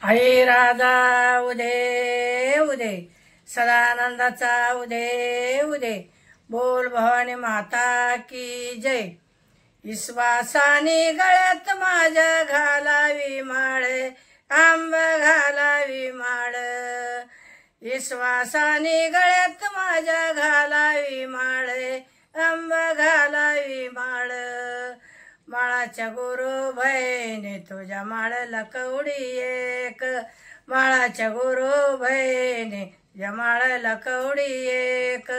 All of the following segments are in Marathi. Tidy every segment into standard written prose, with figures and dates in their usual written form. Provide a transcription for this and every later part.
आई राजा उदे उदे सदानंदाचा उदे उदे बोल भवानी माता की जय। विश्वासाने गळ्यात माझ्या घालावी माळ आंब घालावी माळ। विश्वासाने गळ्यात माझ्या घालावी माळ आंब घालावी माळ। माळाच्या गुरु बहिणी तुझ्या माळाला कवडी एक। माळाच्या गुरु बहिणी तुझ्या माळाला कवडी एक।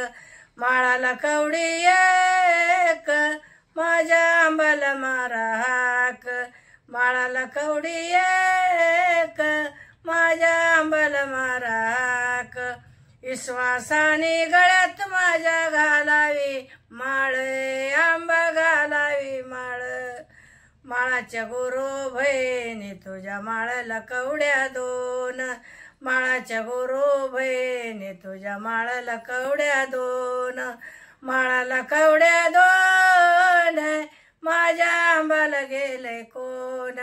माळाला कवडी एक माझ्या आंबाला मारा हाक। माळाला कवडी एक माझ्या आंबाला मारा हाक। विश्वासाने गळ्यात माझ्या घालावी माळ आंबा घालावी माळ। माळाच्या गुरु बहिणी तुझ्या माळाला कवड्या दोन। माळाच्या गुरु बहिणी तुझ्या माळाला कवड्या दोन। माळाला कवड्या दोन माझ्या आंबाला गेले कोण।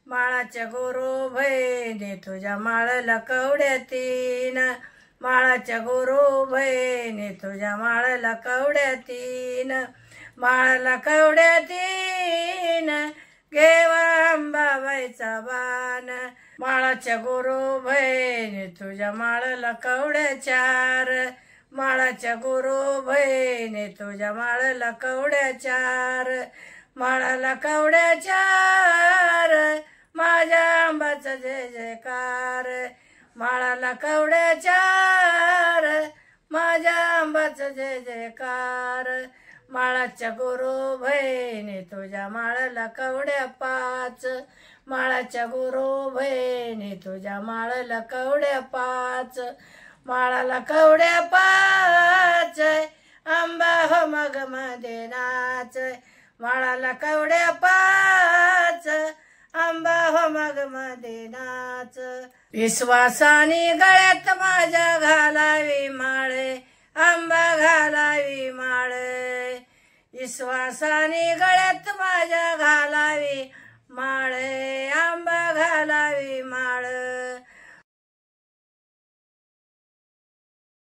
माळाच्या गुरु बहिणी तुझ्या माळाला कवड्या तीन। माळाच्या गुरु बहिणी तुझ्या माळाला कवड्या तीन। माळाला कवड्या तीन घेवा अंबाबाईचा बाण। माळाच्या गुरु बहिणी तुझ्या माळाला कवड्या चार। माळाच्या गुरु बहिणी तुझ्या माळाला कवड्या चार। माळाला कवड्या चार माझ्या आंबाचा जय जयकार। माळाला कवड्या चार माझ्या आंबाचा जय जयकार। माळाच्या गुरु बहिणी तुझ्या माळाला कवड्या पाच। माळाच्या गुरु बहिणी तुझ्या माळाला कवड्या पाच। माळाला कवड्या पाच आंबा हो मग मध्ये नाच। माळाला कवड्या पाच आंबा हो मग मध्ये नाच। विश्वासाने गळ्यात माझ्या घालावी माळ आंबा घालावी माळ। विश्वासाने गळ्यात माझ्या घालावी माळ